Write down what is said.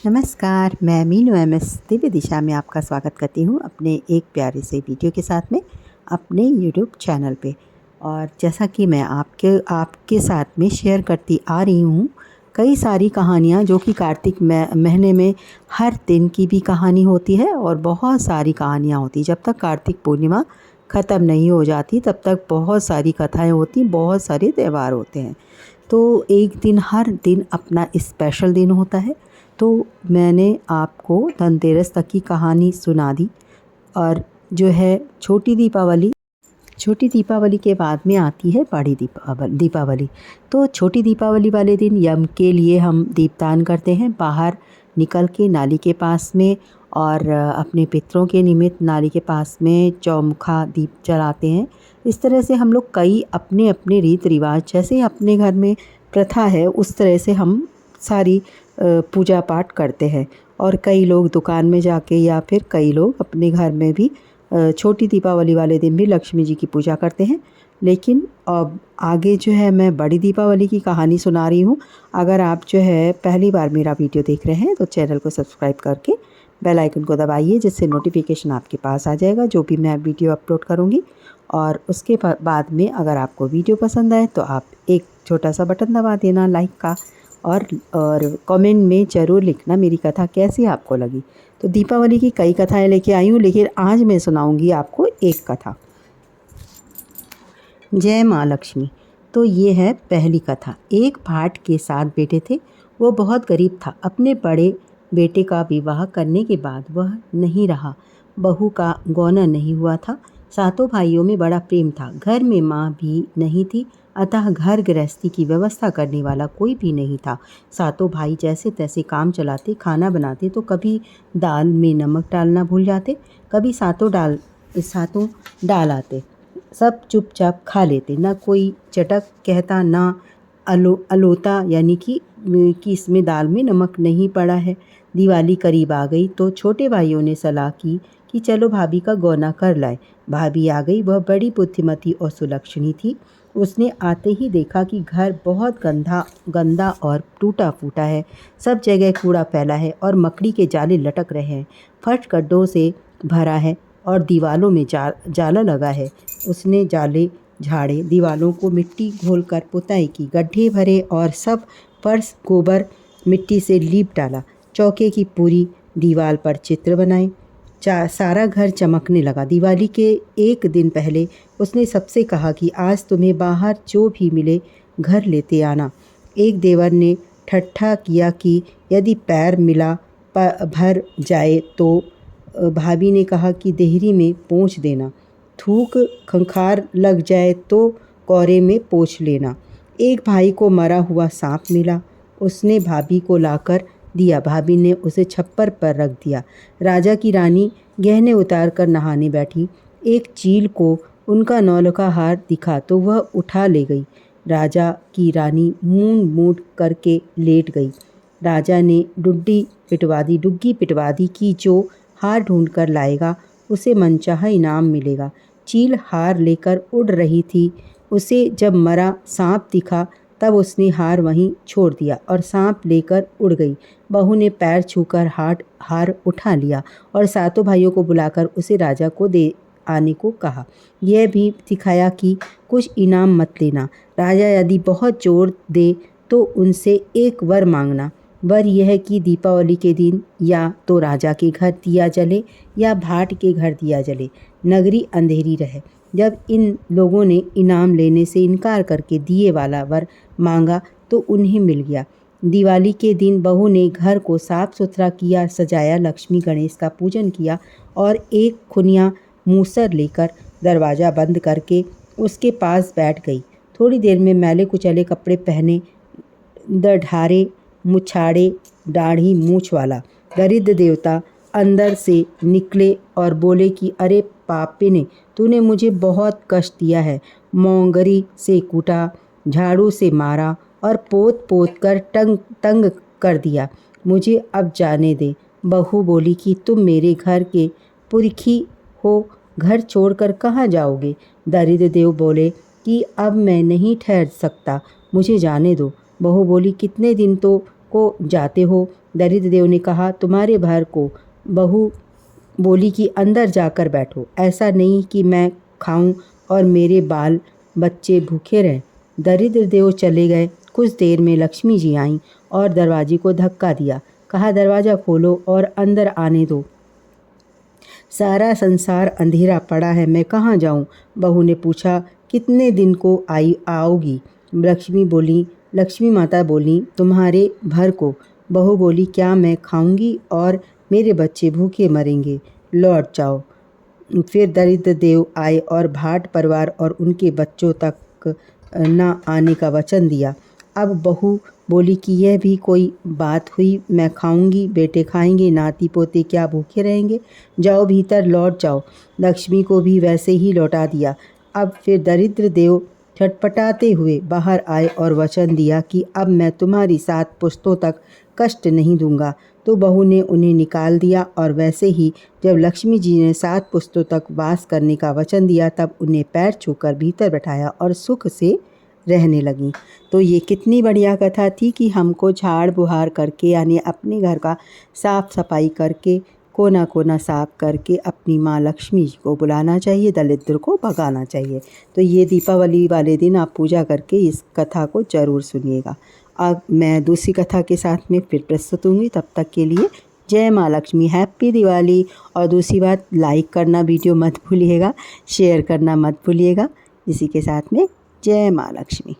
नमस्कार, मैं मीनू एमएस दिव्य दिशा में आपका स्वागत करती हूँ अपने एक प्यारे से वीडियो के साथ में अपने यूट्यूब चैनल पे। और जैसा कि मैं आपके साथ में शेयर करती आ रही हूँ कई सारी कहानियाँ जो कि कार्तिक महीने में हर दिन की भी कहानी होती है और बहुत सारी कहानियाँ होती। जब तक कार्तिक पूर्णिमा ख़त्म नहीं हो जाती तब तक बहुत सारी कथाएँ होती, बहुत सारे त्यौहार होते हैं। तो एक दिन हर दिन अपना स्पेशल दिन होता है। तो मैंने आपको धनतेरस तक की कहानी सुना दी। और जो है छोटी दीपावली के बाद में आती है बड़ी दीपावली। तो छोटी दीपावली वाले दिन यम के लिए हम दीपदान करते हैं बाहर निकल के नाली के पास में, और अपने पितरों के निमित्त नाली के पास में चौमुखा दीप जलाते हैं। इस तरह से हम लोग कई अपने अपने रीत रिवाज जैसे अपने घर में प्रथा है उस तरह से हम सारी पूजा पाठ करते हैं। और कई लोग दुकान में जाके या फिर कई लोग अपने घर में भी छोटी दीपावली वाले दिन भी लक्ष्मी जी की पूजा करते हैं। लेकिन अब आगे जो है मैं बड़ी दीपावली की कहानी सुना रही हूँ। अगर आप जो है पहली बार मेरा वीडियो देख रहे हैं तो चैनल को सब्सक्राइब करके बेल आइकन को दबाइए, जिससे नोटिफिकेशन आपके पास आ जाएगा जो भी मैं वीडियो अपलोड करूँगी। और उसके बाद में अगर आपको वीडियो पसंद आए तो आप एक छोटा सा बटन दबा देना लाइक का, और कमेंट में ज़रूर लिखना मेरी कथा कैसी आपको लगी। तो दीपावली की कई कथाएं लेके आई हूँ, लेकिन आज मैं सुनाऊंगी आपको एक कथा, जय माँ लक्ष्मी। तो ये है पहली कथा। एक भाट के 7 बेटे थे। वो बहुत गरीब था। अपने बड़े बेटे का विवाह करने के बाद वह नहीं रहा। बहू का गौना नहीं हुआ था। सातों भाइयों में बड़ा प्रेम था। घर में माँ भी नहीं थी, अतः घर गृहस्थी की व्यवस्था करने वाला कोई भी नहीं था। सातों भाई जैसे तैसे काम चलाते, खाना बनाते तो कभी दाल में नमक डालना भूल जाते, कभी सातों डाल आते। सब चुपचाप खा लेते, ना कोई चटक कहता, ना अलोता यानी कि इसमें दाल में नमक नहीं पड़ा है। दिवाली करीब आ गई तो छोटे भाइयों ने सलाह की कि चलो भाभी का गौना कर लाए। भाभी आ गई। वह बड़ी बुद्धिमती और सुलक्षणी थी। उसने आते ही देखा कि घर बहुत गंदा और टूटा फूटा है। सब जगह कूड़ा फैला है और मकड़ी के जाले लटक रहे हैं। फर्श गड्ढों से भरा है और दीवालों में जाला लगा है। उसने जाले झाड़े, दीवालों को मिट्टी घोलकर पुताई की, गड्ढे भरे और सब फर्श गोबर मिट्टी से लीप डाला। चौके की पूरी दीवार पर चित्र बनाए। सारा घर चमकने लगा। दिवाली के एक दिन पहले उसने सबसे कहा कि आज तुम्हें बाहर जो भी मिले घर लेते आना। एक देवर ने ठट्ठा किया कि यदि पैर मिला भर जाए तो भाभी ने कहा कि देहरी में पोंछ देना, थूक खंखार लग जाए तो कौरे में पोंछ लेना। एक भाई को मरा हुआ सांप मिला। उसने भाभी को लाकर दिया। भाभी ने उसे छप्पर पर रख दिया। राजा की रानी गहने उतार कर नहाने बैठी। एक चील को उनका नौलखा हार दिखा तो वह उठा ले गई। राजा की रानी मूंद करके लेट गई। राजा ने डुग्गी पिटवा दी कि जो हार ढूंढ कर लाएगा उसे मनचाहा इनाम मिलेगा। चील हार लेकर उड़ रही थी। उसे जब मरा सांप दिखा तब उसने हार वहीं छोड़ दिया और सांप लेकर उड़ गई। बहू ने पैर छूकर हार उठा लिया और सातों भाइयों को बुलाकर उसे राजा को दे आने को कहा। यह भी सिखाया कि कुछ इनाम मत लेना। राजा यदि बहुत जोर दे तो उनसे एक वर मांगना। वर यह कि दीपावली के दिन या तो राजा के घर दिया जले या भाट के घर दिया जले, नगरी अंधेरी रहे। जब इन लोगों ने इनाम लेने से इनकार करके दिए वाला वर मांगा तो उन्हें मिल गया। दिवाली के दिन बहू ने घर को साफ सुथरा किया, सजाया, लक्ष्मी गणेश का पूजन किया और एक खुनिया मूसर लेकर दरवाज़ा बंद करके उसके पास बैठ गई। थोड़ी देर में मैले कुचले कपड़े पहने, दढ़ारे मुछाड़े, दाढ़ी मूछ वाला दरिद्र देवता अंदर से निकले और बोले कि अरे पापिने, तूने मुझे बहुत कष्ट दिया है। मोंगरी से कूटा, झाड़ू से मारा और पोत पोत कर तंग कर दिया। मुझे अब जाने दे। बहू बोली कि तुम मेरे घर के पुरखी हो, घर छोड़कर कहाँ जाओगे। दरिद्र देव बोले कि अब मैं नहीं ठहर सकता, मुझे जाने दो। बहू बोली कितने दिन तो को जाते हो। दरिद्र देव ने कहा, तुम्हारे भर को। बहू बोली कि अंदर जाकर बैठो, ऐसा नहीं कि मैं खाऊं और मेरे बाल बच्चे भूखे रहें। दरिद्र देव चले गए। कुछ देर में लक्ष्मी जी आईं और दरवाजे को धक्का दिया। कहा, दरवाज़ा खोलो और अंदर आने दो। सारा संसार अंधेरा पड़ा है, मैं कहाँ जाऊँ? बहू ने पूछा, कितने दिन को आओगी? लक्ष्मी माता बोली, तुम्हारे भर को। बहू बोली, क्या मैं खाऊंगी और मेरे बच्चे भूखे मरेंगे? लौट जाओ। फिर दरिद्र देव आए और भाट परिवार और उनके बच्चों तक न आने का वचन दिया। अब बहू बोली कि यह भी कोई बात हुई? मैं खाऊंगी, बेटे खाएंगे, नाती पोते क्या भूखे रहेंगे? जाओ भीतर, लौट जाओ। लक्ष्मी को भी वैसे ही लौटा दिया। अब फिर दरिद्र देव छटपटाते हुए बाहर आए और वचन दिया कि अब मैं तुम्हारी 7 पुश्तों तक कष्ट नहीं दूंगा। तो बहू ने उन्हें निकाल दिया और वैसे ही जब लक्ष्मी जी ने 7 पुश्तों तक वास करने का वचन दिया तब उन्हें पैर छूकर भीतर बैठाया और सुख से रहने लगी। तो ये कितनी बढ़िया कथा थी कि हमको झाड़ बुहार करके यानी अपने घर का साफ़ सफाई करके कोना कोना साफ करके अपनी माँ लक्ष्मी जी को बुलाना चाहिए, दरिद्र को भगाना चाहिए। तो ये दीपावली वाले दिन आप पूजा करके इस कथा को ज़रूर सुनिएगा। अब मैं दूसरी कथा के साथ में फिर प्रस्तुत होंगी। तब तक के लिए जय माँ लक्ष्मी, हैप्पी दिवाली। और दूसरी बात, लाइक करना वीडियो मत भूलिएगा, शेयर करना मत भूलिएगा। इसी के साथ में जय माँ लक्ष्मी।